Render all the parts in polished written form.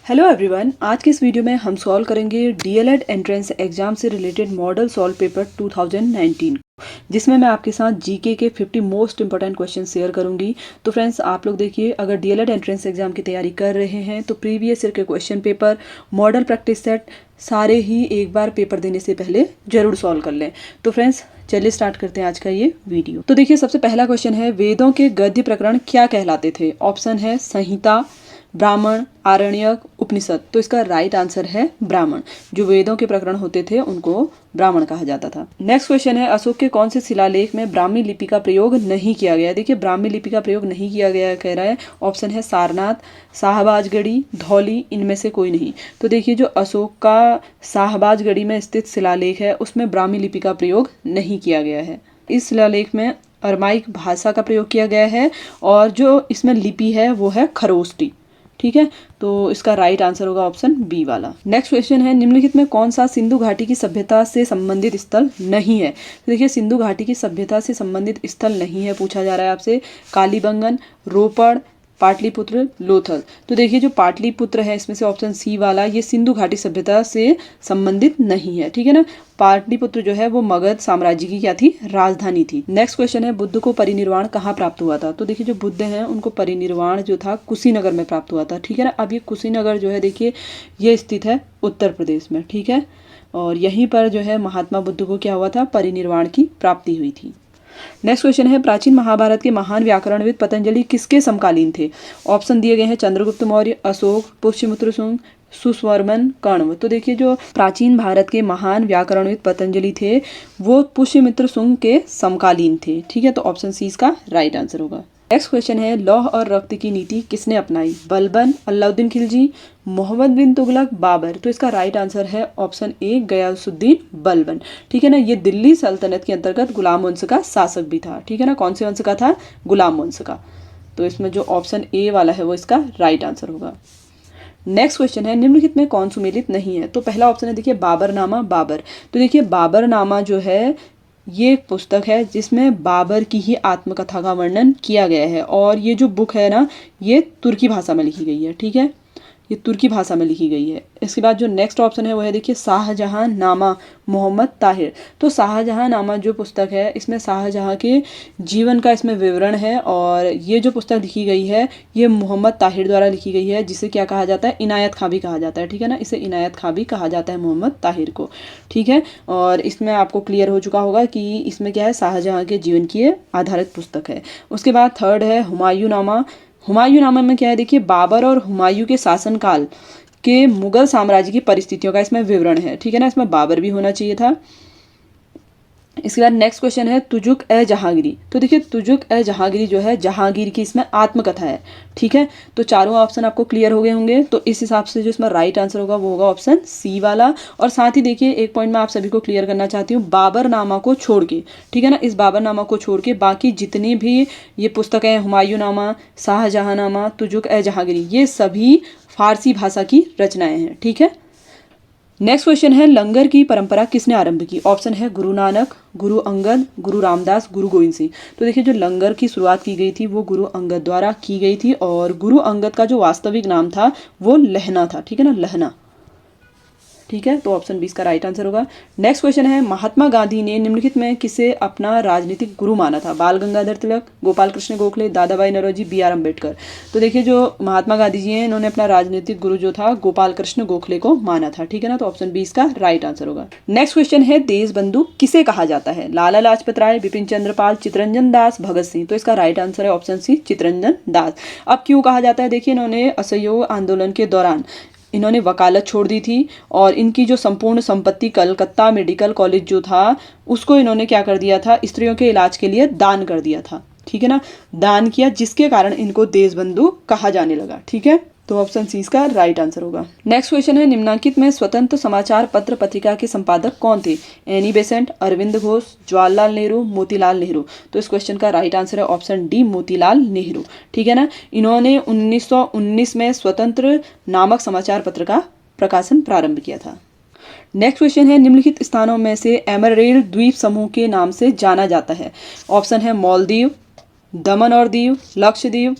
Hello everyone, आज के इस वीडियो में हम सॉल्व करेंगे डीएलएड एंट्रेंस एग्जाम से रिलेटेड मॉडल सॉल्व पेपर 2019 जिसमें मैं आपके साथ जीके के 50 मोस्ट इंपॉर्टेंट क्वेश्चन शेयर करूंगी। तो फ्रेंड्स, आप लोग देखिए, अगर डीएलएड एंट्रेंस एग्जाम की तैयारी कर रहे हैं तो प्रीवियस ईयर के question paper, model practice set सारे ही एक बार पेपर देने से पहले जरूर सॉल्व कर लें। तो फ्रेंड्स, चलिए स्टार्ट करते हैं आज का ये वीडियो। तो देखिए, सबसे पहला क्वेश्चन है, वेदों के गद्य प्रकरण क्या कहलाते थे? ऑप्शन है संहिता, ब्राह्मण, आरण्यक, उपनिषद। तो इसका राइट आंसर है ब्राह्मण। जो वेदों के प्रकरण होते थे उनको ब्राह्मण कहा जाता था। नेक्स्ट क्वेश्चन है, अशोक के कौन से शिलालेख में ब्राह्मी लिपि का प्रयोग नहीं किया गया? देखिए, ब्राह्मी लिपि का प्रयोग नहीं किया गया कह रहा है। ऑप्शन है सारनाथ, शाहबाजगढ़ी, धौली, इनमें से कोई नहीं। तो देखिए, जो अशोक का शाहबाजगढ़ी में स्थित शिलालेख है उसमें ब्राह्मी लिपि का प्रयोग नहीं किया गया है। इस शिलालेख में अरमाइक भाषा का प्रयोग किया गया है और जो इसमें लिपि है वो है खरोष्टी। ठीक है, तो इसका राइट आंसर होगा ऑप्शन बी वाला। नेक्स्ट क्वेश्चन है, निम्नलिखित में कौन सा सिंधु घाटी की सभ्यता से संबंधित स्थल नहीं है? तो देखिए, सिंधु घाटी की सभ्यता से संबंधित स्थल नहीं है पूछा जा रहा है आपसे। कालीबंगन, रोपड़, पाटलिपुत्र, लोथल। तो देखिए, जो पाटलिपुत्र है इसमें से ऑप्शन सी वाला, ये सिंधु घाटी सभ्यता से संबंधित नहीं है। ठीक है ना, पाटलिपुत्र जो है वो मगध साम्राज्य की क्या थी? राजधानी थी। नेक्स्ट क्वेश्चन है, बुद्ध को परिनिर्वाण कहाँ प्राप्त हुआ था? तो देखिए, जो बुद्ध हैं उनको परिनिर्वाण जो था कुशीनगर में प्राप्त हुआ था। ठीक है ना, अब ये कुशीनगर जो है देखिए ये स्थित है उत्तर प्रदेश में। ठीक है, और यहीं पर जो है महात्मा बुद्ध को क्या हुआ था? परिनिर्वाण की प्राप्ति हुई थी। नेक्स्ट क्वेश्चन है, प्राचीन महाभारत के महान व्याकरणविद पतंजलि किसके समकालीन थे? ऑप्शन दिए गए हैं चंद्रगुप्त मौर्य, अशोक, पुष्यमित्र शुंग, सुस्वर्मन, कण्व। तो देखिए, जो प्राचीन भारत के महान व्याकरणविद पतंजलि थे वो पुष्यमित्र शुंग के समकालीन थे। ठीक है, तो ऑप्शन सी इसका राइट आंसर होगा। नेक्स्ट क्वेश्चन है, लौह और रक्त की नीति किसने अपनाई? बलबन, अलाउद्दीन खिलजी, मोहम्मद बिन तुगलक, बाबर। तो इसका राइट आंसर है ऑप्शन ए, गयासुद्दीन बलबन। ठीक है ना, ये दिल्ली सल्तनत के अंतर्गत गुलाम वंश का शासक भी था। ठीक है ना, कौन से वंश का था? गुलाम वंश का। तो इसमें जो ऑप्शन ए वाला है वो इसका राइट आंसर होगा। नेक्स्ट क्वेश्चन है, निम्नलिखित में कौन सुमेलित नहीं है? तो पहला ऑप्शन है देखिए बाबरनामा, बाबर। तो देखिए, बाबरनामा जो है ये एक पुस्तक है जिसमें बाबर की ही आत्मकथा का वर्णन किया गया है और ये जो बुक है ना ये तुर्की भाषा में लिखी गई है। ठीक है, ये तुर्की भाषा में लिखी गई है। इसके बाद जो नेक्स्ट ऑप्शन है वो है देखिए शाहजहां नामा, मोहम्मद ताहिर। तो शाहजहां नामा जो पुस्तक है इसमें शाहजहां के जीवन का इसमें विवरण है और ये जो पुस्तक लिखी गई है ये मोहम्मद ताहिर द्वारा लिखी गई है, जिसे क्या कहा जाता है? इनायत खां भी कहा जाता है। ठीक है ना, इसे इनायत खां भी कहा जाता है मोहम्मद ताहिर को। ठीक है, और इसमें आपको क्लियर हो चुका होगा कि इसमें क्या है, शाहजहां के जीवन की आधारित पुस्तक है। उसके बाद थर्ड है हुमायूं नामा। हुमायूं नामा में क्या है देखिए, बाबर और हुमायूं के शासनकाल के मुगल साम्राज्य की परिस्थितियों का इसमें विवरण है। ठीक है ना, इसमें बाबर भी होना चाहिए था। इसके बाद नेक्स्ट क्वेश्चन है, तुजुक ए जहांगीरी। तो देखिए, तुजुक ए जहांगीरी जो है जहांगीर की इसमें आत्मकथा है। ठीक है, तो चारों ऑप्शन आपको क्लियर हो गए होंगे। तो इस हिसाब से जो इसमें राइट आंसर होगा वो होगा ऑप्शन सी वाला। और साथ ही देखिए, एक पॉइंट मैं आप सभी को क्लियर करना चाहती हूँ, बाबरनामा को छोड़ के। ठीक है ना, इस बाबरनामा को छोड़ के बाकी जितनी भी ये पुस्तकें हैं, हुमायूं नामा, शाहजहांनामा, तुजुक ए जहांगीरी, ये सभी फारसी भाषा की रचनाएं हैं। ठीक है, नेक्स्ट क्वेश्चन है, लंगर की परंपरा किसने आरंभ की? ऑप्शन है गुरु नानक, गुरु अंगद, गुरु रामदास, गुरु गोविंद सिंह। तो देखिए, जो लंगर की शुरुआत की गई थी वो गुरु अंगद द्वारा की गई थी और गुरु अंगद का जो वास्तविक नाम था वो लहना था। ठीक है ना, लहना। ठीक है, तो ऑप्शन बी इसका राइट आंसर होगा। नेक्स्ट क्वेश्चन है, महात्मा गांधी ने निम्नलिखित में किसे अपना राजनीतिक गुरु माना था? बाल गंगाधर तिलक, गोपाल कृष्ण गोखले, दादा भाई नौरोजी, बी आर अम्बेडकर। तो देखिए, जो महात्मा गांधी जी हैं इन्होंने अपना राजनीतिक गुरु जो था गोपाल कृष्ण गोखले को माना था। ठीक है ना, तो ऑप्शन बी इसका राइट आंसर होगा। नेक्स्ट क्वेश्चन है, देश बंधु किसे कहा जाता है? लाला लाजपत राय, बिपिन चंद्र पाल, चित्तरंजन दास, भगत सिंह। तो इसका राइट आंसर है ऑप्शन सी, चित्तरंजन दास। अब क्यों कहा जाता है? देखिए, इन्होंने असहयोग आंदोलन के दौरान इन्होंने वकालत छोड़ दी थी और इनकी जो संपूर्ण संपत्ति कलकत्ता मेडिकल कॉलेज जो था उसको इन्होंने क्या कर दिया था? स्त्रियों के इलाज के लिए दान कर दिया था। ठीक है ना, दान किया, जिसके कारण इनको देशबंधु कहा जाने लगा। ठीक है, तो ऑप्शन सी इसका राइट आंसर होगा। नेक्स्ट क्वेश्चन है, निम्नांकित में स्वतंत्र समाचार पत्र पत्रिका के संपादक कौन थे? Annie Besant, Arvind Ghosh, Jawaharlal Nehru, Motilal Nehru. तो इस क्वेश्चन का राइट आंसर है ऑप्शन डी, मोतीलाल नेहरू। ठीक है ना, इन्होंने 1919 में स्वतंत्र नामक समाचार पत्र का प्रकाशन प्रारंभ किया था। नेक्स्ट क्वेश्चन है, निम्नलिखित स्थानों में से एमरल्ड द्वीप समूह के नाम से जाना जाता है? ऑप्शन है मालदीव, दमन और दीव, लक्षद्वीप,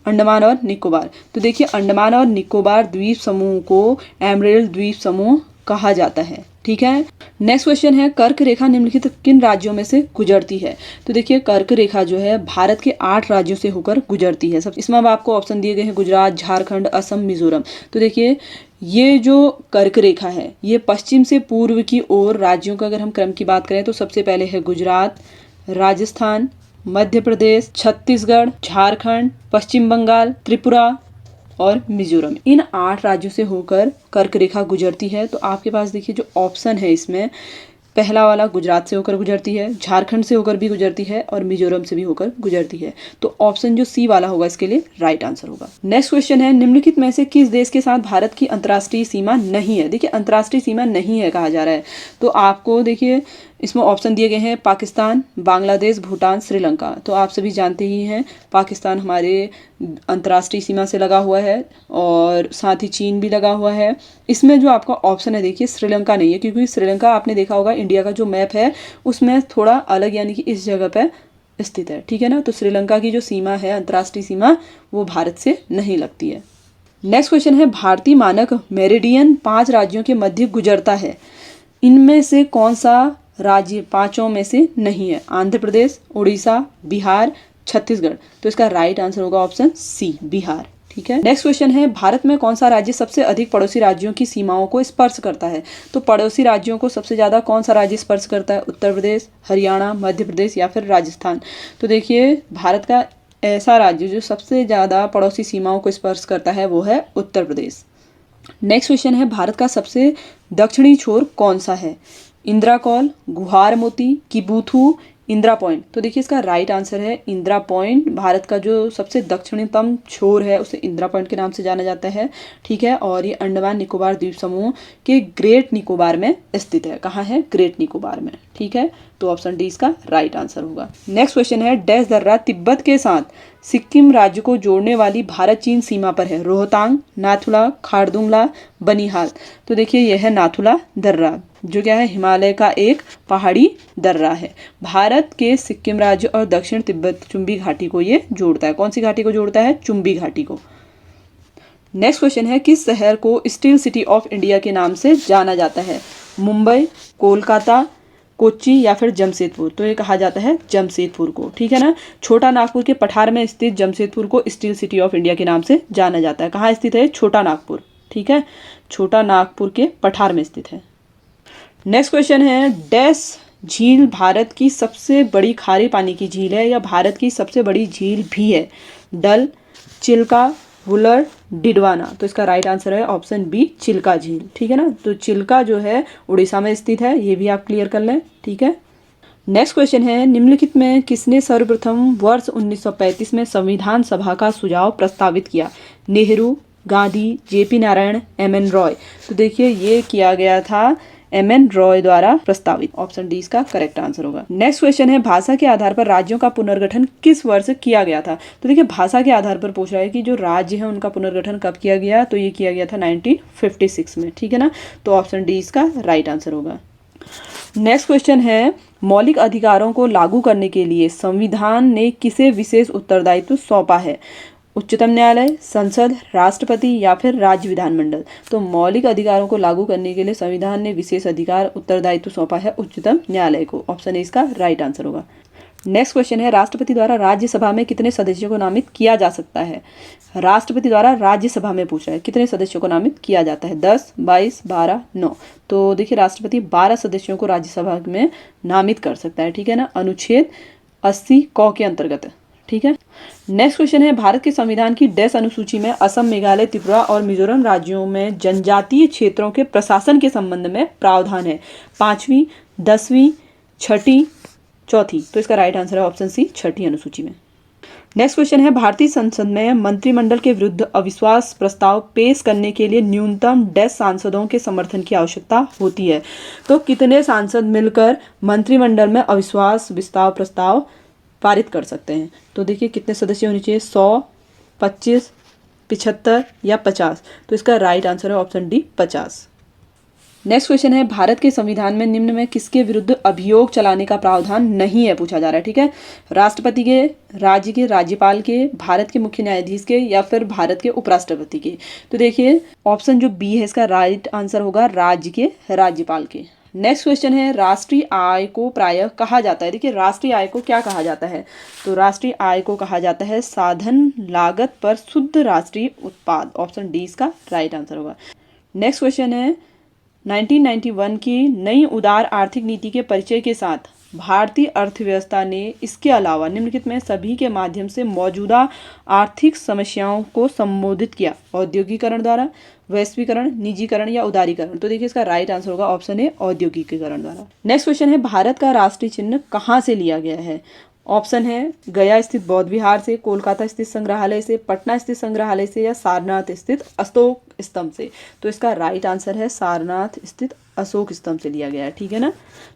अंडमान और निकोबार। तो देखिए अंडमान और निकोबार द्वीप समूह को एमरेल्ड द्वीप समूह कहा जाता है। ठीक है, नेक्स्ट क्वेश्चन है कर्क रेखा निम्नलिखित किन राज्यों में से गुजरती है। तो देखिए कर्क रेखा जो है भारत के 8 राज्यों से होकर गुजरती है। सब इसमें अब आपको ऑप्शन दिए गए हैं गुजरात, झारखंड, असम, मिजोरम। तो देखिए ये जो कर्क रेखा है ये पश्चिम से पूर्व की ओर राज्यों का अगर हम क्रम की बात करें तो सबसे पहले है गुजरात, राजस्थान, मध्य प्रदेश, छत्तीसगढ़, झारखंड, पश्चिम बंगाल, त्रिपुरा और मिजोरम। इन 8 राज्यों से होकर कर्क रेखा गुजरती है। तो आपके पास देखिए जो ऑप्शन है इसमें पहला वाला गुजरात से होकर गुजरती है, झारखंड से होकर भी गुजरती है और मिजोरम से भी होकर गुजरती है। तो ऑप्शन जो सी वाला होगा इसके लिए राइट आंसर होगा। नेक्स्ट क्वेश्चन है निम्नलिखित में से किस देश के साथ भारत की अंतर्राष्ट्रीय सीमा नहीं है। देखिए अंतर्राष्ट्रीय सीमा नहीं है कहा जा रहा है। तो आपको देखिए इसमें ऑप्शन दिए गए हैं पाकिस्तान, बांग्लादेश, भूटान, श्रीलंका। तो आप सभी जानते ही हैं पाकिस्तान हमारे अंतर्राष्ट्रीय सीमा से लगा हुआ है और साथ ही चीन भी लगा हुआ है। इसमें जो आपका ऑप्शन है देखिए श्रीलंका नहीं है, क्योंकि श्रीलंका आपने देखा होगा इंडिया का जो मैप है उसमें थोड़ा अलग यानी कि इस जगह पे स्थित है। ठीक है ना, तो श्रीलंका की जो सीमा है अंतर्राष्ट्रीय सीमा वो भारत से नहीं लगती है। नेक्स्ट क्वेश्चन है भारतीय मानक मेरिडियन 5 राज्यों के मध्य गुजरता है, इनमें से कौन सा राज्य 5 में से नहीं है। आंध्र प्रदेश, उड़ीसा, बिहार, छत्तीसगढ़। तो इसका राइट आंसर होगा ऑप्शन सी बिहार। ठीक है, नेक्स्ट क्वेश्चन है भारत में कौन सा राज्य सबसे अधिक पड़ोसी राज्यों की सीमाओं को स्पर्श करता है। तो पड़ोसी राज्यों को सबसे ज्यादा कौन सा राज्य स्पर्श करता है। उत्तर प्रदेश, हरियाणा, मध्य प्रदेश या फिर राजस्थान। तो देखिए भारत का ऐसा राज्य जो सबसे ज्यादा पड़ोसी सीमाओं को स्पर्श करता है वो है उत्तर प्रदेश। नेक्स्ट क्वेश्चन है भारत का सबसे दक्षिणी छोर कौन सा है। इंदिरा कॉल, गुहार मोती, किबूथू, इंदिरा पॉइंट। तो देखिए इसका राइट आंसर है इंदिरा पॉइंट। भारत का जो सबसे दक्षिणतम छोर है उसे इंदिरा पॉइंट के नाम से जाना जाता है। ठीक है, और ये अंडमान निकोबार द्वीप समूह के ग्रेट निकोबार में स्थित है। कहाँ है, ग्रेट निकोबार में। ठीक है, तो ऑप्शन डी इसका राइट आंसर होगा। नेक्स्ट क्वेश्चन है डैश दर्रा तिब्बत के साथ सिक्किम राज्य को जोड़ने वाली भारत चीन सीमा पर है। रोहतांग, नाथुला, खारदुंगला, बनिहाल। तो देखिए यह है नाथुला दर्रा जो क्या है हिमालय का एक पहाड़ी दर्रा है। भारत के सिक्किम राज्य और दक्षिण तिब्बत चुंबी घाटी को ये जोड़ता है। कौन सी घाटी को जोड़ता है, चुंबी घाटी को। नेक्स्ट क्वेश्चन है किस शहर को स्टील सिटी ऑफ इंडिया के नाम से जाना जाता है। मुंबई, कोलकाता, कोच्चि या फिर जमशेदपुर। तो ये कहा जाता है जमशेदपुर को। ठीक है ना, छोटा नागपुर के पठार में स्थित जमशेदपुर को स्टील सिटी ऑफ इंडिया के नाम से जाना जाता है। कहाँ स्थित है, छोटा नागपुर। ठीक है, छोटा नागपुर के पठार में स्थित है। नेक्स्ट क्वेश्चन है डैश झील भारत की सबसे बड़ी खारे पानी की झील है या भारत की सबसे बड़ी झील भी है। डल, चिल्का, वुलर, डिडवाना। तो इसका राइट आंसर है ऑप्शन बी चिल्का झील। ठीक है ना, तो चिल्का जो है उड़ीसा में स्थित है, ये भी आप क्लियर कर लें। ठीक है, नेक्स्ट क्वेश्चन है निम्नलिखित में किसने सर्वप्रथम वर्ष 1935 में संविधान सभा का सुझाव प्रस्तावित किया। Nehru, Gandhi, JP Narayan, MN Roy. तो देखिए ये किया गया था एमएन रॉय द्वारा प्रस्तावित। ऑप्शन डी इसका करेक्ट आंसर होगा। नेक्स्ट क्वेश्चन है भाषा के आधार पर राज्यों का पुनर्गठन किस वर्ष किया गया था। तो देखिए भाषा के आधार पर पूछ रहा है कि जो राज्य है उनका पुनर्गठन कब किया गया। तो ये किया गया था 1956 में। ठीक है ना, तो ऑप्शन डी इसका राइट आंसर होगा। नेक्स्ट क्वेश्चन है मौलिक अधिकारों को लागू करने के लिए संविधान ने किसे विशेष उत्तरदायित्व सौंपा है। उच्चतम न्यायालय, संसद, राष्ट्रपति या फिर राज्य विधानमंडल। तो मौलिक अधिकारों को लागू करने के लिए संविधान ने विशेष अधिकार उत्तरदायित्व सौंपा है उच्चतम न्यायालय को। ऑप्शन ए इसका राइट आंसर होगा। नेक्स्ट क्वेश्चन है राष्ट्रपति द्वारा राज्यसभा में कितने सदस्यों को नामित किया जा सकता है। राष्ट्रपति द्वारा राज्यसभा में पूछा है कितने सदस्यों को नामित किया जाता है। 10, 22, 12, 9। तो देखिए राष्ट्रपति 12 सदस्यों को राज्यसभा में नामित कर सकता है। ठीक है ना, अनुच्छेद 80 क के अंतर्गत। ठीक है, नेक्स्ट क्वेश्चन है भारत के संविधान की डैश अनुसूची में असम, मेघालय, त्रिपुरा और मिजोरम राज्यों में जनजातीय क्षेत्रों के प्रशासन के संबंध में प्रावधान है। 5वीं, 10वीं, 6ठी, 4थी। तो इसका राइट आंसर है ऑप्शन सी 6ठी अनुसूची में। नेक्स्ट क्वेश्चन है भारतीय संसद में मंत्रिमंडल के विरुद्ध अविश्वास प्रस्ताव पेश करने के लिए न्यूनतम डैश सांसदों के समर्थन की आवश्यकता होती है। तो कितने सांसद मिलकर मंत्रिमंडल में अविश्वास प्रस्ताव पारित कर सकते हैं। तो देखिए कितने सदस्य होने चाहिए, 100, 25, 75 या 50। तो इसका राइट आंसर है ऑप्शन डी 50। नेक्स्ट क्वेश्चन है भारत के संविधान में निम्न में किसके विरुद्ध अभियोग चलाने का प्रावधान नहीं है, पूछा जा रहा है। ठीक है, राष्ट्रपति के, राज्य के राज्यपाल के, भारत के मुख्य न्यायाधीश के, या फिर भारत के उपराष्ट्रपति के। तो देखिए ऑप्शन जो बी है इसका राइट आंसर होगा राज्य के राज्यपाल के। नेक्स्ट क्वेश्चन है राष्ट्रीय आय को प्रायः कहा जाता है। देखिए राष्ट्रीय आय को क्या कहा जाता है, तो राष्ट्रीय आय को कहा जाता है साधन लागत पर शुद्ध राष्ट्रीय उत्पाद। ऑप्शन डी इसका राइट आंसर होगा। नेक्स्ट क्वेश्चन है 1991 की नई उदार आर्थिक नीति के परिचय के साथ भारतीय अर्थव्यवस्था ने इसके अलावा निम्नलिखित में सभी के माध्यम से मौजूदा आर्थिक समस्याओं को संबोधित किया, औद्योगिकरण द्वारा, वैश्वीकरण, निजीकरण या उदारीकरण। तो देखिए इसका राइट आंसर होगा ऑप्शन ए औद्योगिकीकरण द्वारा। नेक्स्ट क्वेश्चन है भारत का राष्ट्रीय चिन्ह कहाँ से लिया गया है। ऑप्शन है गया स्थित बौद्ध विहार से, कोलकाता स्थित संग्रहालय से, पटना स्थित संग्रहालय से, या सारनाथ स्थित अशोक स्तंभ से। तो इसका राइट आंसर है सारनाथ स्थित अशोक स्तंभ से लिया गया है। ठीक है ना,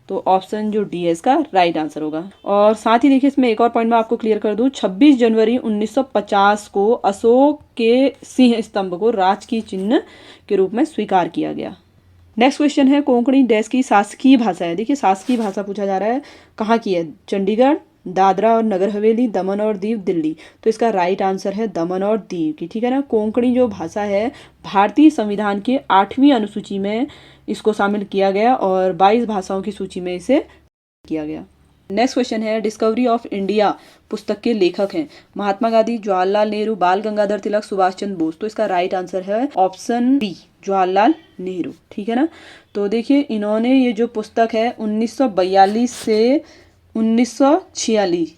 तो ऑप्शन जो डी है इसका राइट आंसर होगा। और साथ ही देखिए इसमें एक और पॉइंट मैं आपको क्लियर कर दूं, 26 जनवरी 1950 को अशोक के सिंह स्तंभ को राजकीय चिन्ह के रूप में स्वीकार किया गया। नेक्स्ट क्वेश्चन है कोंकणी देश की शासकीय भाषा है। देखिए शासकीय भाषा पूछा जा रहा है कहाँ की है, चंडीगढ़, दादरा और नगर हवेली, दमन और दीव, दिल्ली। तो इसका राइट आंसर है दमन और दीव की। ठीक है ना, कोंकणी जो भाषा है भारतीय संविधान के 8वीं अनुसूची में इसको शामिल किया गया और 22 भाषाओं की सूची में इसे किया गया। नेक्स्ट क्वेश्चन है डिस्कवरी ऑफ इंडिया पुस्तक के लेखक हैं महात्मा गांधी, जवाहरलाल नेहरू, बाल गंगाधर तिलक, सुभाष चंद्र बोस। तो इसका राइट आंसर है ऑप्शन बी जवाहरलाल नेहरू। ठीक है ना, तो देखिए इन्होंने ये जो पुस्तक है 1942 से 1946,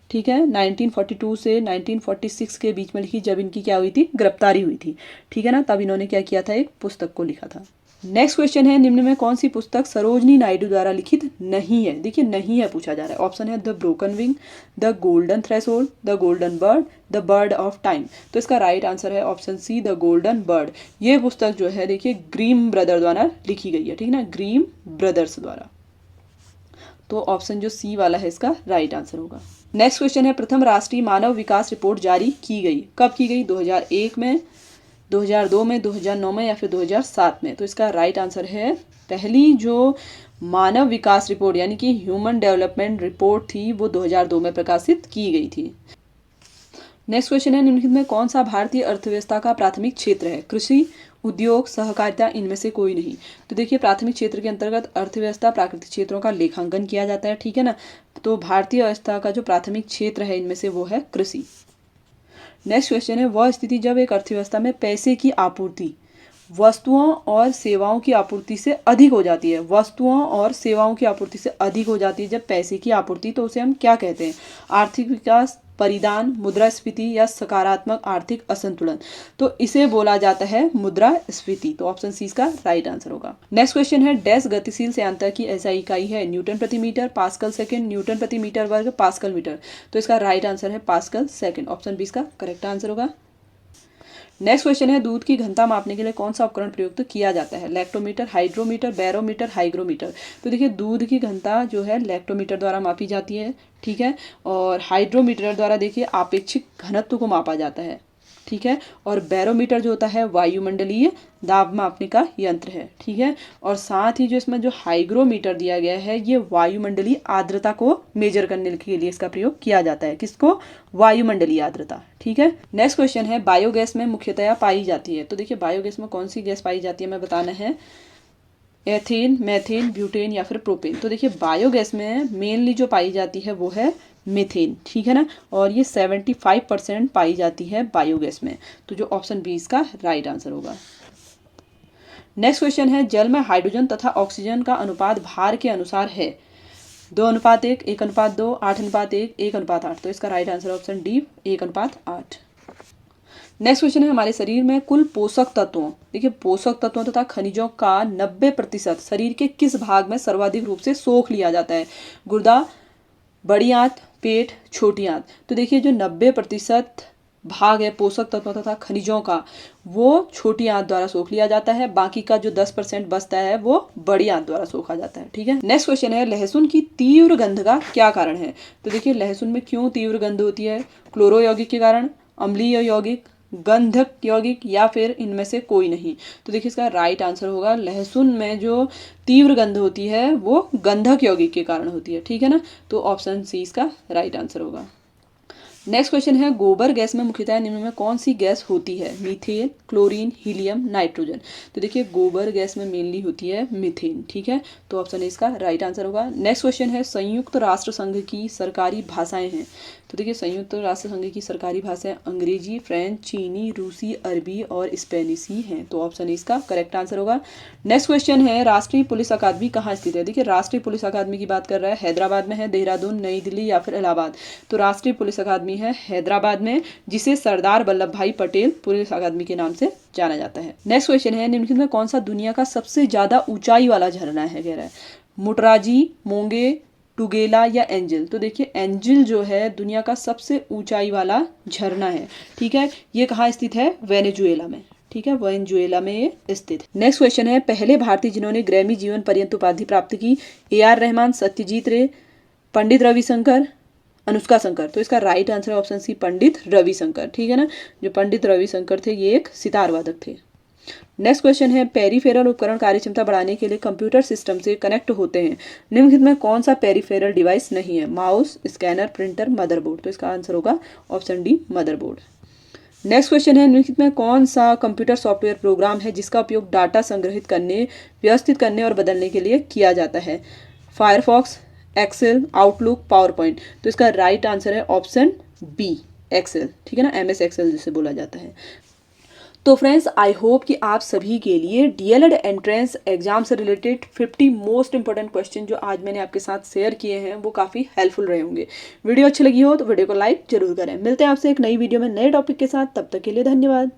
ठीक है, 1942 से 1946 के बीच में लिखी, जब इनकी क्या हुई थी, गिरफ्तारी हुई थी। ठीक है ना, तब इन्होंने क्या किया था, एक पुस्तक को लिखा था। नेक्स्ट क्वेश्चन है निम्न में कौन सी पुस्तक सरोजनी नायडू द्वारा लिखित नहीं है। देखिए नहीं है पूछा जा रहा है। ऑप्शन है the broken wing, the golden threshold, the golden bird, the bird of time. तो इसका राइट आंसर है option see the golden bird. ये पुस्तक जो है देखिए ग्रीम ब्रदर द्वारा लिखी गई है। ठीक है ना, ग्रीम ब्रदर्स द्वारा। तो ऑप्शन जो सी वाला है इसका राइट आंसर होगा। नेक्स्ट क्वेश्चन है प्रथम राष्ट्रीय मानव विकास रिपोर्ट जारी की गई, कब की गई, 2001 में, 2002 में, 2009 में या फिर 2007 में। तो इसका राइट आंसर है पहली जो मानव विकास रिपोर्ट यानी कि ह्यूमन डेवलपमेंट रिपोर्ट थी वो 2002 में प्रकाशित की गई थी। नेक्स्ट क्वेश्चन है निम्नलिखित में कौन सा भारतीय अर्थव्यवस्था का प्राथमिक क्षेत्र है, कृषि, उद्योग, सहकारिता, इनमें से कोई नहीं। तो देखिए प्राथमिक क्षेत्र के अंतर्गत अर्थव्यवस्था प्राकृतिक क्षेत्रों का लेखांकन किया जाता है। ठीक है ना, तो भारतीय अर्थव्यवस्था का जो प्राथमिक क्षेत्र है इनमें से वो है कृषि। नेक्स्ट क्वेश्चन है वह स्थिति जब एक अर्थव्यवस्था में पैसे की आपूर्ति वस्तुओं और सेवाओं की आपूर्ति से अधिक हो जाती है, वस्तुओं और सेवाओं की आपूर्ति से अधिक हो जाती है जब पैसे की आपूर्ति, तो उसे हम क्या कहते हैं, आर्थिक विकास, परिधान, मुद्रास्फीति या सकारात्मक आर्थिक असंतुलन। तो इसे बोला जाता है मुद्रास्फीति। तो ऑप्शन सी इसका राइट आंसर होगा। नेक्स्ट क्वेश्चन है डैश गतिशील संयंत्र की एसआई इकाई है, न्यूटन प्रति मीटर, पास्कल सेकंड, न्यूटन प्रति मीटर वर्ग, पास्कल मीटर। तो इसका राइट आंसर है पास्कल सेकंड। ऑप्शन बी इसका करेक्ट आंसर होगा। नेक्स्ट क्वेश्चन है दूध की घनता मापने के लिए कौन सा उपकरण प्रयुक्त किया जाता है, लैक्टोमीटर, हाइड्रोमीटर, बैरोमीटर, हाइग्रोमीटर। तो देखिए दूध की घनता जो है लैक्टोमीटर द्वारा मापी जाती है। ठीक है, और हाइड्रोमीटर द्वारा देखिए आपेक्षिक घनत्व को मापा जाता है। ठीक है, और बैरोमीटर जो होता है वायुमंडलीय दाब मापने का यंत्र है। ठीक है, और साथ ही जो इसमें जो हाइग्रोमीटर दिया गया है ये वायुमंडलीय आर्द्रता को मेजर करने के लिए इसका प्रयोग किया जाता है। किसको, वायुमंडलीय आर्द्रता। ठीक है, नेक्स्ट क्वेश्चन है बायोगैस में मुख्यतया पाई जाती है। तो देखिए बायोगैस में कौन सी गैस पाई जाती है हमें बताना है, एथेन, मैथेन, ब्यूटेन या फिर प्रोपेन। तो देखिए बायोगैस में मेनली जो पाई जाती है वो है मीथेन। ठीक है ना, और ये 75% पाई जाती है बायोगैस में। तो जो ऑप्शन बी इसका राइट आंसर होगा। नेक्स्ट क्वेश्चन है जल में हाइड्रोजन तथा ऑक्सीजन का अनुपात भार के अनुसार है, 2:1, 1:2, 8:1, 1:8। तो इसका right answer option D 1:8। Next question है हमारे शरीर में कुल पोषक तत्वों, देखिए पोषक तत्वों तथा खनिजों का 90% शरीर के किस भाग में सर्वाधिक रूप से सोख लिया जाता है, गुर्दा, बड़ी आंत, पेट, छोटी आंत। तो देखिए जो 90% भाग है पोषक तत्वों तथा खनिजों का वो छोटी आंत द्वारा सोख लिया जाता है, बाकी का जो 10% बचता है वो बड़ी आंत द्वारा सोखा जाता है। ठीक है, नेक्स्ट क्वेश्चन है लहसुन की तीव्र गंध का क्या कारण है। तो देखिए लहसुन में क्यों तीव्र गंध होती है, क्लोरो यौगिक के कारण, अम्लीय यौगिक, गंधक यौगिक या फिर इनमें से कोई नहीं। तो देखिए इसका राइट आंसर होगा लहसुन में जो तीव्र गंध होती है वो गंधक यौगिक के कारण होती है, ठीक है ना। तो ऑप्शन सी इसका राइट आंसर होगा। नेक्स्ट क्वेश्चन है गोबर गैस में मुख्यतः निम्न में कौन सी गैस होती है? Methane, chlorine, helium, nitrogen. तो देखिए गोबर गैस में मेनली होती है मीथेन, ठीक है। तो ऑप्शन ए इसका राइट आंसर होगा। नेक्स्ट क्वेश्चन है संयुक्त राष्ट्र संघ की सरकारी भाषाएं हैं। तो देखिए संयुक्त राष्ट्र संघ की सरकारी भाषाएं अंग्रेजी, फ्रेंच, चीनी, रूसी, अरबी और स्पेनिशी हैं। तो ऑप्शन ए इसका करेक्ट आंसर होगा। नेक्स्ट क्वेश्चन है राष्ट्रीय पुलिस अकादमी कहाँ स्थित है? देखिए राष्ट्रीय पुलिस अकादमी की बात कर रहा है, हैदराबाद में है, देहरादून, नई दिल्ली या फिर इलाहाबाद। तो राष्ट्रीय पुलिस अकादमी है हैदराबाद में, जिसे सरदार वल्लभ भाई पटेल पुलिस अकादमी के नाम से जाना जाता है। नेक्स्ट क्वेश्चन है निम्नलिखित में कौन सा दुनिया का सबसे ज्यादा ऊंचाई वाला झरना है? कह रहा है मुटराजी, मोंगे, टुगेला या एंजल। तो देखिए एंजल जो है दुनिया का सबसे ऊंचाई वाला झरना है, ठीक है। ये कहाँ स्थित है? वेनेजुएला में, ठीक है, वेनेजुएला में ये स्थित है। नेक्स्ट क्वेश्चन है पहले भारतीय जिन्होंने ग्रैमी जीवन पर्यंत उपाधि प्राप्त की? AR रहमान, सत्यजीत रे, पंडित रविशंकर, अनुष्का शंकर। तो इसका राइट आंसर है ऑप्शन सी पंडित रविशंकर, ठीक है ना। जो पंडित रविशंकर थे ये एक सितार वादक थे। नेक्स्ट क्वेश्चन है पेरिफेरल उपकरण कार्यक्षमता बढ़ाने के लिए कंप्यूटर सिस्टम से कनेक्ट होते हैं, निम्नलिखित में कौन सा पेरिफेरल डिवाइस नहीं है? Mouse, scanner, printer, motherboard. तो इसका आंसर होगा option D motherboard. Next question है निम्नलिखित में कौन सा कंप्यूटर सॉफ्टवेयर प्रोग्राम है जिसका उपयोग डाटा संग्रहित करने, व्यवस्थित करने और बदलने के लिए किया जाता है? Firefox, Excel, Outlook, PowerPoint. तो इसका राइट आंसर है ऑप्शन बी एक्सेल, ठीक है ना, MS एक्सेल जिसे बोला जाता है। तो फ्रेंड्स आई होप कि आप सभी के लिए DLED एंट्रेंस एग्जाम से रिलेटेड 50 मोस्ट इंपॉर्टेंट क्वेश्चन जो आज मैंने आपके साथ शेयर किए हैं वो काफ़ी हेल्पफुल रहे होंगे। वीडियो अच्छी लगी हो तो वीडियो को लाइक जरूर करें। मिलते हैं आपसे एक नई वीडियो में नए टॉपिक के साथ, तब तक के लिए धन्यवाद।